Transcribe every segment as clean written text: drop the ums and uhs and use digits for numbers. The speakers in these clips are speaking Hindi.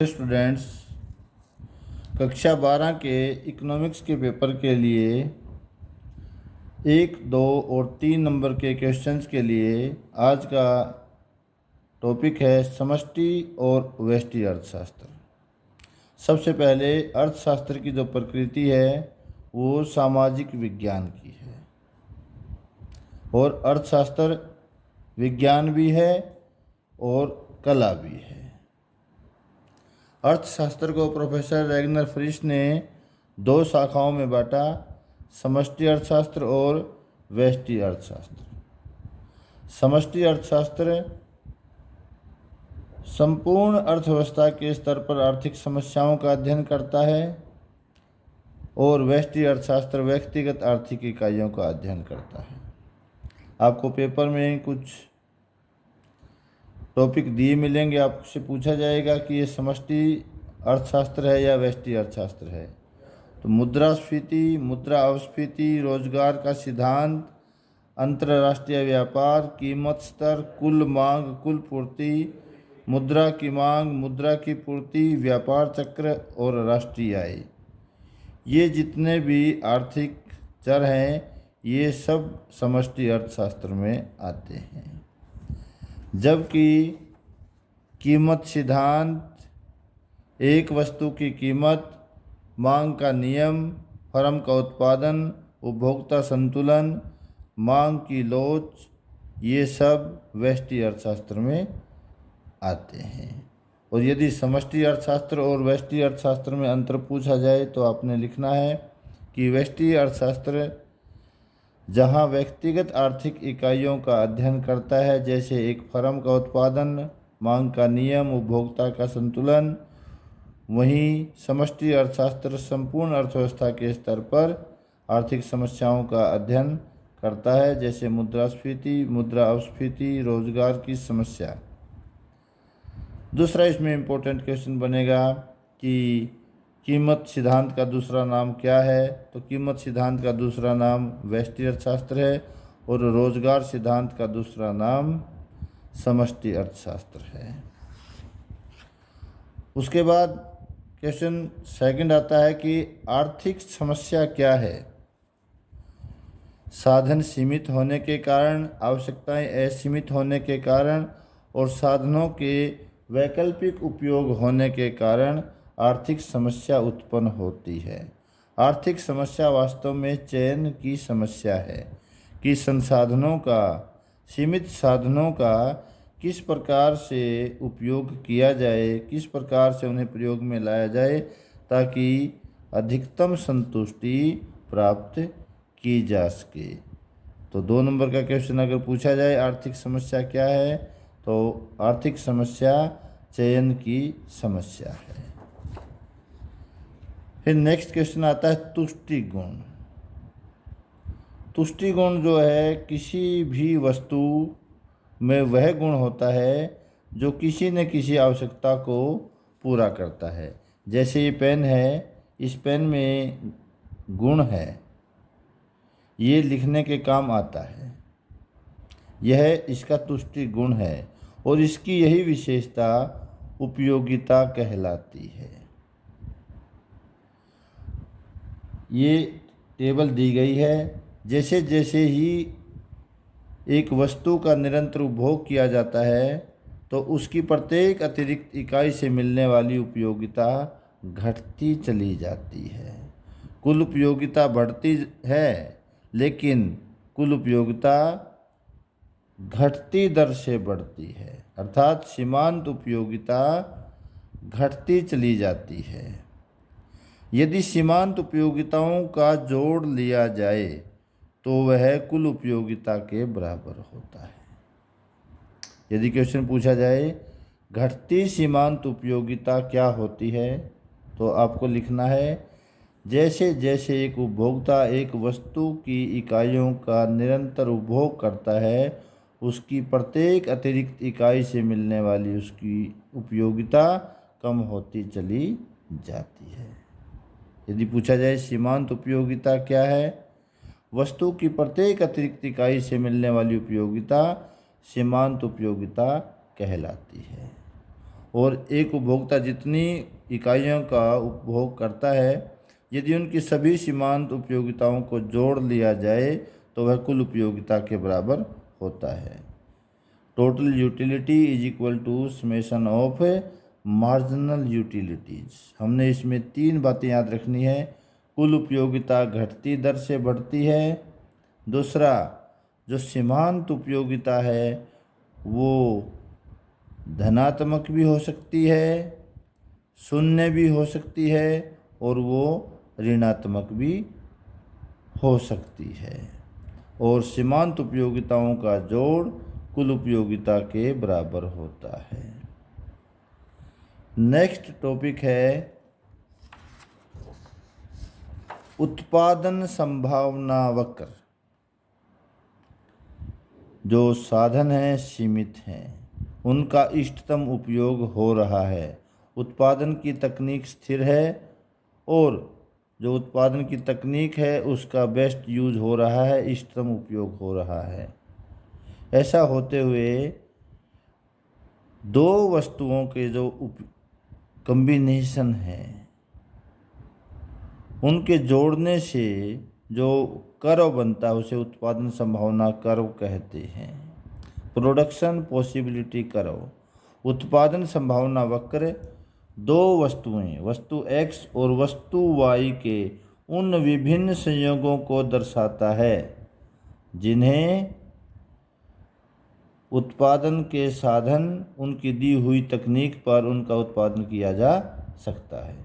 स्टूडेंट्स, कक्षा 12 के इकोनॉमिक्स के पेपर के लिए 1, 2 और 3 नंबर के क्वेश्चंस के लिए आज का टॉपिक है समष्टि और व्यष्टि अर्थशास्त्र। सबसे पहले अर्थशास्त्र की जो प्रकृति है वो सामाजिक विज्ञान की है और अर्थशास्त्र विज्ञान भी है और कला भी है। अर्थशास्त्र को प्रोफेसर रैगनर फ्रिश ने 2 शाखाओं में बांटा, समष्टि अर्थशास्त्र और व्यष्टि अर्थशास्त्र। समष्टि अर्थशास्त्र संपूर्ण अर्थव्यवस्था के स्तर पर आर्थिक समस्याओं का अध्ययन करता है और व्यष्टि अर्थशास्त्र व्यक्तिगत आर्थिक इकाइयों का अध्ययन करता है। आपको पेपर में कुछ टॉपिक दिए मिलेंगे, आपसे पूछा जाएगा कि ये समष्टि अर्थशास्त्र है या व्यष्टि अर्थशास्त्र है। तो मुद्रास्फीति, मुद्रा अपस्फीति, रोजगार का सिद्धांत, अंतर्राष्ट्रीय व्यापार, कीमत स्तर, कुल मांग, कुल पूर्ति, मुद्रा की मांग, मुद्रा की पूर्ति, व्यापार चक्र और राष्ट्रीय आय, ये जितने भी आर्थिक चर हैं ये सब समष्टि अर्थशास्त्र में आते हैं। जबकि कीमत सिद्धांत एक वस्तु की कीमत, मांग का नियम, फर्म का उत्पादन, उपभोक्ता संतुलन, मांग की लोच, ये सब व्यष्टि अर्थशास्त्र में आते हैं। और यदि समष्टि अर्थशास्त्र और व्यष्टि अर्थशास्त्र में अंतर पूछा जाए तो आपने लिखना है कि व्यष्टि अर्थशास्त्र जहाँ व्यक्तिगत आर्थिक इकाइयों का अध्ययन करता है, जैसे एक फर्म का उत्पादन, मांग का नियम, उपभोक्ता का संतुलन, वहीं समष्टि अर्थशास्त्र संपूर्ण अर्थव्यवस्था के स्तर पर आर्थिक समस्याओं का अध्ययन करता है, जैसे मुद्रास्फीति, मुद्रा अपस्फीति, रोजगार की समस्या। दूसरा इसमें इम्पोर्टेंट क्वेश्चन बनेगा कि कीमत सिद्धांत का दूसरा नाम क्या है। तो कीमत सिद्धांत का दूसरा नाम व्यष्टि अर्थशास्त्र है और रोजगार सिद्धांत का दूसरा नाम समष्टि अर्थशास्त्र है। उसके बाद क्वेश्चन सेकंड आता है कि आर्थिक समस्या क्या है। साधन सीमित होने के कारण, आवश्यकताएं असीमित होने के कारण और साधनों के वैकल्पिक उपयोग होने के कारण आर्थिक समस्या उत्पन्न होती है। आर्थिक समस्या वास्तव में चयन की समस्या है कि संसाधनों का, सीमित साधनों का किस प्रकार से उपयोग किया जाए, किस प्रकार से उन्हें प्रयोग में लाया जाए ताकि अधिकतम संतुष्टि प्राप्त की जा सके। तो 2 नंबर का क्वेश्चन अगर पूछा जाए आर्थिक समस्या क्या है, तो आर्थिक समस्या चयन की समस्या है। फिर नेक्स्ट क्वेश्चन आता है तुष्टि गुण। तुष्टि गुण जो है किसी भी वस्तु में वह गुण होता है जो किसी न किसी आवश्यकता को पूरा करता है। जैसे ये पेन है, इस पेन में गुण है, ये लिखने के काम आता है, यह इसका तुष्टि गुण है और इसकी यही विशेषता उपयोगिता कहलाती है। ये टेबल दी गई है। जैसे जैसे ही एक वस्तु का निरंतर उपभोग किया जाता है तो उसकी प्रत्येक अतिरिक्त इकाई से मिलने वाली उपयोगिता घटती चली जाती है। कुल उपयोगिता बढ़ती है लेकिन कुल उपयोगिता घटती दर से बढ़ती है, अर्थात सीमांत उपयोगिता घटती चली जाती है। यदि सीमांत उपयोगिताओं का जोड़ लिया जाए तो वह कुल उपयोगिता के बराबर होता है। यदि क्वेश्चन पूछा जाए घटती सीमांत उपयोगिता क्या होती है, तो आपको लिखना है जैसे जैसे एक उपभोक्ता एक वस्तु की इकाइयों का निरंतर उपभोग करता है, उसकी प्रत्येक अतिरिक्त इकाई से मिलने वाली उसकी उपयोगिता कम होती चली जाती है। यदि पूछा जाए सीमांत उपयोगिता क्या है, वस्तु की प्रत्येक अतिरिक्त इकाई से मिलने वाली उपयोगिता सीमांत उपयोगिता कहलाती है। और एक उपभोक्ता जितनी इकाइयों का उपभोग करता है, यदि उनकी सभी सीमांत उपयोगिताओं को जोड़ लिया जाए तो वह कुल उपयोगिता के बराबर होता है। Total utility is equal to summation of marginal utilities. हमने इसमें 3 बातें याद रखनी है। कुल उपयोगिता घटती दर से बढ़ती है। दूसरा, जो सीमांत उपयोगिता है वो धनात्मक भी हो सकती है, शून्य भी हो सकती है और वो ऋणात्मक भी हो सकती है। और सीमांत उपयोगिताओं का जोड़ कुल उपयोगिता के बराबर होता है। नेक्स्ट टॉपिक है उत्पादन संभावना वक्र। जो साधन हैं सीमित हैं, उनका इष्टतम उपयोग हो रहा है। उत्पादन की तकनीक स्थिर है और जो उत्पादन की तकनीक है उसका बेस्ट यूज हो रहा है, इष्टतम उपयोग हो रहा है। ऐसा होते हुए दो वस्तुओं के जो कॉम्बिनेशन है उनके जोड़ने से जो कर्व बनता है उसे उत्पादन संभावना कर्व कहते हैं। Production possibility curve. उत्पादन संभावना वक्र दो वस्तुएं, वस्तु X और वस्तु Y के उन विभिन्न संयोगों को दर्शाता है जिन्हें उत्पादन के साधन उनकी दी हुई तकनीक पर उनका उत्पादन किया जा सकता है।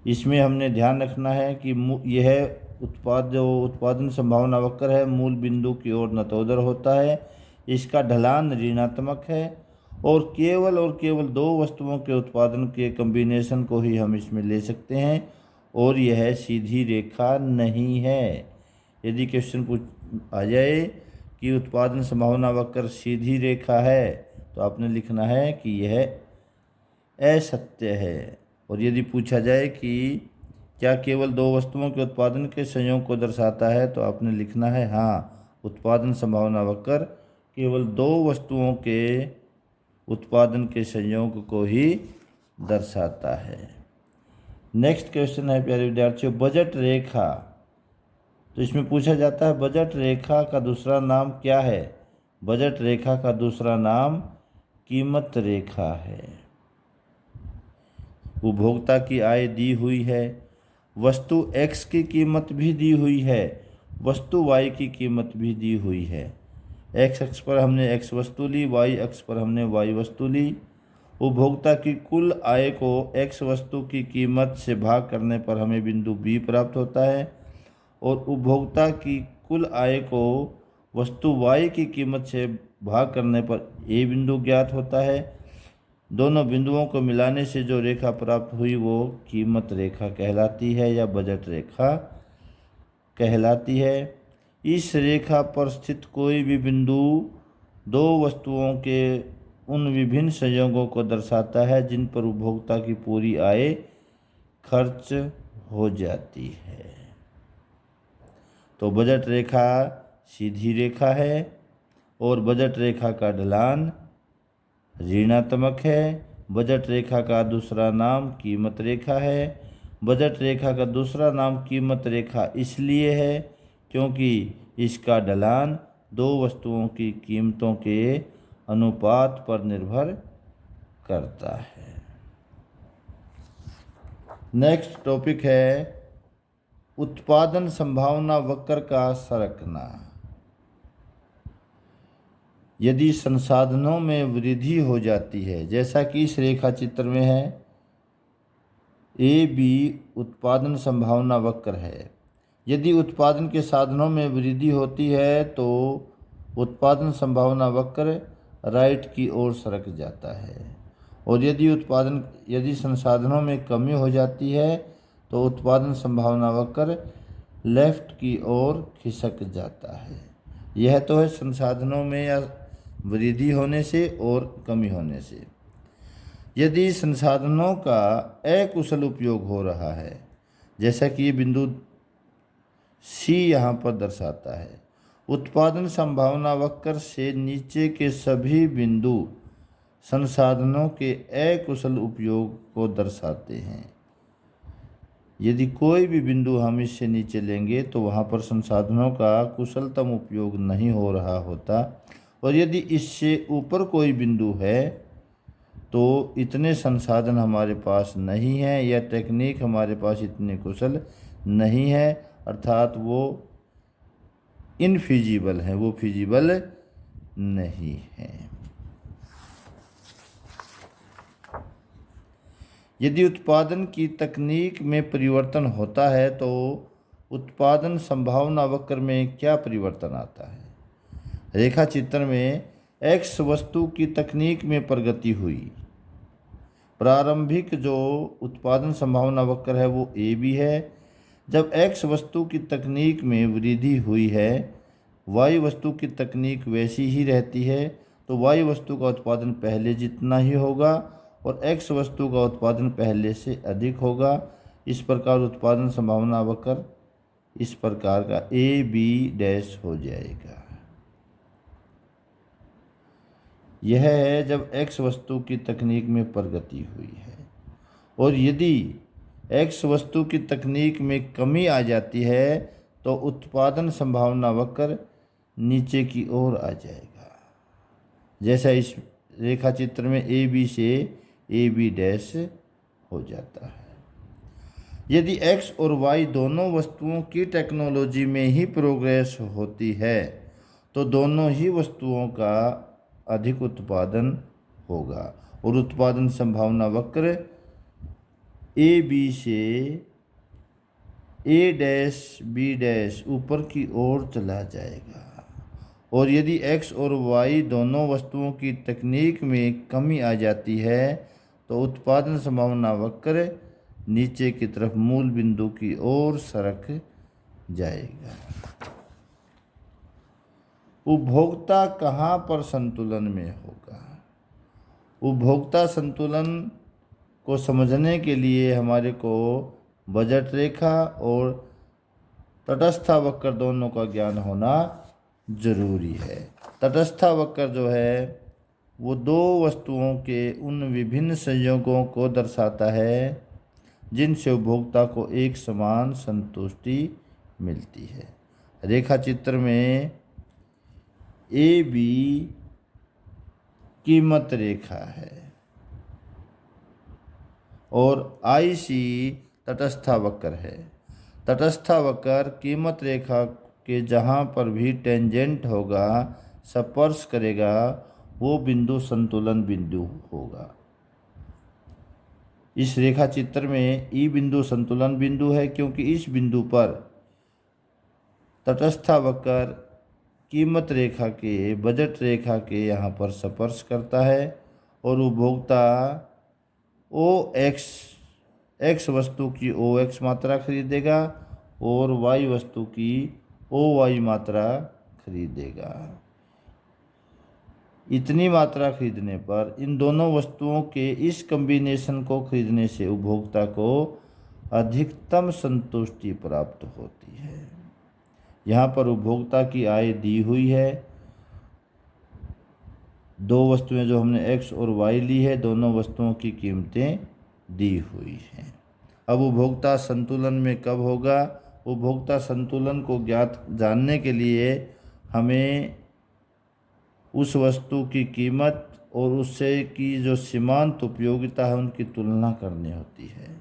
इसमें हमने ध्यान रखना है कि यह जो उत्पादन संभावना वक्र है मूल बिंदु की ओर नतोदर होता है। इसका ढलान ऋणात्मक है और केवल दो वस्तुओं के उत्पादन के कॉम्बिनेशन को ही हम इसमें ले सकते हैं और यह सीधी रेखा नहीं है। यदि क्वेश्चन आ जाए कि उत्पादन संभावना वक्र सीधी रेखा है तो आपने लिखना है कि यह असत्य है। और यदि पूछा जाए कि क्या केवल दो वस्तुओं के उत्पादन के संयोग को दर्शाता है तो आपने लिखना है हाँ, उत्पादन संभावना वक्र केवल दो वस्तुओं के उत्पादन के संयोग को ही दर्शाता है। नेक्स्ट क्वेश्चन है प्यारे विद्यार्थियों, बजट रेखा। तो इसमें पूछा जाता है बजट रेखा का दूसरा नाम क्या है। बजट रेखा का दूसरा नाम कीमत रेखा है। उपभोक्ता की आय दी हुई है, वस्तु X की कीमत भी दी हुई है, वस्तु Y की कीमत भी दी हुई है। X अक्ष पर हमने X वस्तु ली, Y अक्ष पर हमने Y वस्तु ली। उपभोक्ता की कुल आय को X वस्तु की कीमत से भाग करने पर हमें बिंदु B प्राप्त होता है और उपभोक्ता की कुल आय को वस्तु Y की कीमत से भाग करने पर A बिंदु ज्ञात होता है। दोनों बिंदुओं को मिलाने से जो रेखा प्राप्त हुई वो कीमत रेखा कहलाती है या बजट रेखा कहलाती है। इस रेखा पर स्थित कोई भी बिंदु दो वस्तुओं के उन विभिन्न संयोगों को दर्शाता है जिन पर उपभोक्ता की पूरी आय खर्च हो जाती है। तो बजट रेखा सीधी रेखा है और बजट रेखा का ढलान ऋणात्मक है। बजट रेखा का दूसरा नाम कीमत रेखा है। बजट रेखा का दूसरा नाम कीमत रेखा इसलिए है क्योंकि इसका ढलान दो वस्तुओं की कीमतों के अनुपात पर निर्भर करता है। नेक्स्ट टॉपिक है उत्पादन संभावना वक्र का सरकना। यदि संसाधनों में वृद्धि हो जाती है, जैसा कि इस रेखा चित्र में है, AB उत्पादन संभावना वक्र है। यदि उत्पादन के साधनों में वृद्धि होती है तो उत्पादन संभावना वक्र राइट की ओर सरक जाता है और यदि संसाधनों में कमी हो जाती है तो उत्पादन संभावना वक्र लेफ्ट की ओर खिसक जाता है। यह तो है संसाधनों में या वृद्धि होने से और कमी होने से। यदि संसाधनों का अकुशल उपयोग हो रहा है, जैसा कि ये बिंदु C यहाँ पर दर्शाता है, उत्पादन संभावना वक्र से नीचे के सभी बिंदु संसाधनों के अकुशल उपयोग को दर्शाते हैं। यदि कोई भी बिंदु हम इससे नीचे लेंगे तो वहाँ पर संसाधनों का कुशलतम उपयोग नहीं हो रहा होता, और यदि इससे ऊपर कोई बिंदु है तो इतने संसाधन हमारे पास नहीं है या टेक्निक हमारे पास इतनी कुशल नहीं है, अर्थात वो इनफिजिबल है, वो फिजिबल नहीं है। यदि उत्पादन की तकनीक में परिवर्तन होता है तो उत्पादन संभावना वक्र में क्या परिवर्तन आता है? रेखा चित्र में एक्स वस्तु की तकनीक में प्रगति हुई। प्रारंभिक जो उत्पादन संभावना वक्र है वो ए बी है। जब एक्स वस्तु की तकनीक में वृद्धि हुई है, वाई वस्तु की तकनीक वैसी ही रहती है, तो वाई वस्तु का उत्पादन पहले जितना ही होगा और एक्स वस्तु का उत्पादन पहले से अधिक होगा। इस प्रकार उत्पादन संभावना वक्र इस प्रकार का ए बी डैश हो जाएगा। यह है जब एक्स वस्तु की तकनीक में प्रगति हुई है, और यदि एक्स वस्तु की तकनीक में कमी आ जाती है तो उत्पादन संभावना वक्र नीचे की ओर आ जाएगा, जैसा इस रेखा चित्र में ए बी से ए बी डैश हो जाता है। यदि एक्स और वाई दोनों वस्तुओं की टेक्नोलॉजी में ही प्रोग्रेस होती है तो दोनों ही वस्तुओं का अधिक उत्पादन होगा, और उत्पादन संभावना वक्र ए बी से ए डैश बी डैश ऊपर की ओर चला जाएगा। और यदि एक्स और वाई दोनों वस्तुओं की तकनीक में कमी आ जाती है तो उत्पादन संभावना वक्र नीचे की तरफ मूल बिंदु की ओर सरक जाएगा। उपभोक्ता कहाँ पर संतुलन में होगा? उपभोक्ता संतुलन को समझने के लिए हमारे को बजट रेखा और तटस्था वक्र दोनों का ज्ञान होना जरूरी है। तटस्था वक्र जो है वो दो वस्तुओं के उन विभिन्न संयोगों को दर्शाता है जिनसे उपभोक्ता को एक समान संतुष्टि मिलती है। रेखा चित्र में ए बी कीमत रेखा है और आई सी तटस्था वक्र है। तटस्था वक्र कीमत रेखा के जहाँ पर भी टेंजेंट होगा, स्पर्श करेगा, वो बिंदु संतुलन बिंदु होगा। इस रेखा चित्र में ई बिंदु संतुलन बिंदु है क्योंकि इस बिंदु पर तटस्था वक्र कीमत रेखा के, बजट रेखा के यहाँ पर स्पर्श करता है और उपभोक्ता एक्स वस्तु की ओ एक्स मात्रा खरीदेगा और वाई वस्तु की ओ वाई मात्रा खरीदेगा। इतनी मात्रा खरीदने पर इन दोनों वस्तुओं के इस कॉम्बिनेशन को खरीदने से उपभोक्ता को अधिकतम संतुष्टि प्राप्त होती है। यहाँ पर उपभोक्ता की आय दी हुई है। दो वस्तुएं जो हमने एक्स और वाई ली है, दोनों वस्तुओं की कीमतें दी हुई हैं। अब उपभोक्ता संतुलन में कब होगा? उपभोक्ता संतुलन को जानने के लिए हमें उस वस्तु की कीमत और उससे की जो सीमांत उपयोगिता है उनकी तुलना करनी होती है।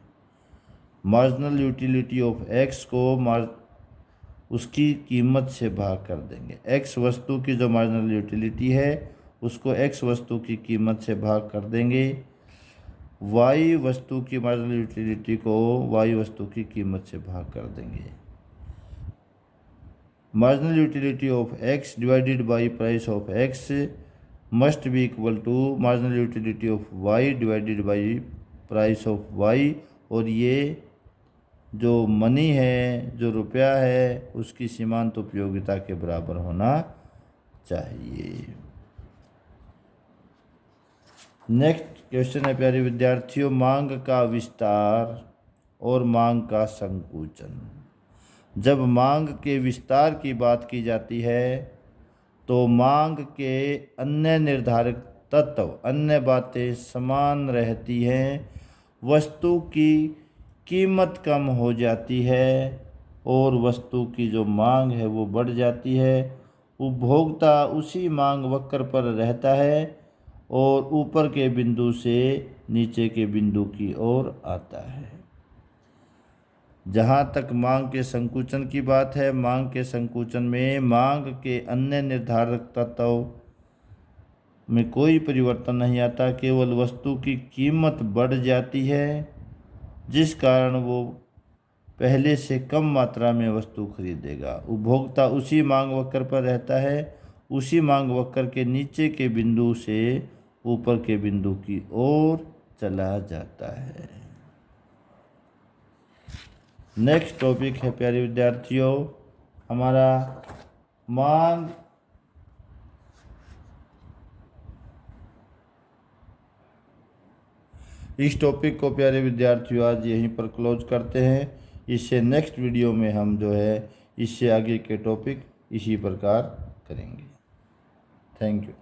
मार्जिनल यूटिलिटी ऑफ एक्स को उसकी कीमत से भाग कर देंगे। एक्स वस्तु की जो मार्जिनल यूटिलिटी है उसको एक्स वस्तु की कीमत से भाग कर देंगे। वाई वस्तु की मार्जिनल यूटिलिटी को वाई वस्तु की कीमत से भाग कर देंगे। Marginal utility of X divided by price of X must be equal to marginal utility of Y divided by price of Y. और ये जो मनी है, जो रुपया है, उसकी सीमांत उपयोगिता के बराबर होना चाहिए। नेक्स्ट क्वेश्चन है प्यारे विद्यार्थियों, मांग का विस्तार और मांग का संकुचन। जब मांग के विस्तार की बात की जाती है तो मांग के अन्य निर्धारक तत्व अन्य बातें समान रहती हैं, वस्तु की कीमत कम हो जाती है और वस्तु की जो मांग है वो बढ़ जाती है। उपभोक्ता उसी मांग वक्र पर रहता है और ऊपर के बिंदु से नीचे के बिंदु की ओर आता है। जहाँ तक मांग के संकुचन की बात है, मांग के संकुचन में मांग के अन्य निर्धारक तत्व में कोई परिवर्तन नहीं आता, केवल वस्तु की कीमत बढ़ जाती है जिस कारण वो पहले से कम मात्रा में वस्तु खरीदेगा। उपभोक्ता उसी मांग वक्र पर रहता है, उसी मांग वक्र के नीचे के बिंदु से ऊपर के बिंदु की ओर चला जाता है। नेक्स्ट टॉपिक है प्यारे विद्यार्थियों हमारा मांग इस टॉपिक को प्यारे विद्यार्थियों आज यहीं पर क्लोज करते हैं। इससे नेक्स्ट वीडियो में हम जो है इससे आगे के टॉपिक इसी प्रकार करेंगे। Thank you.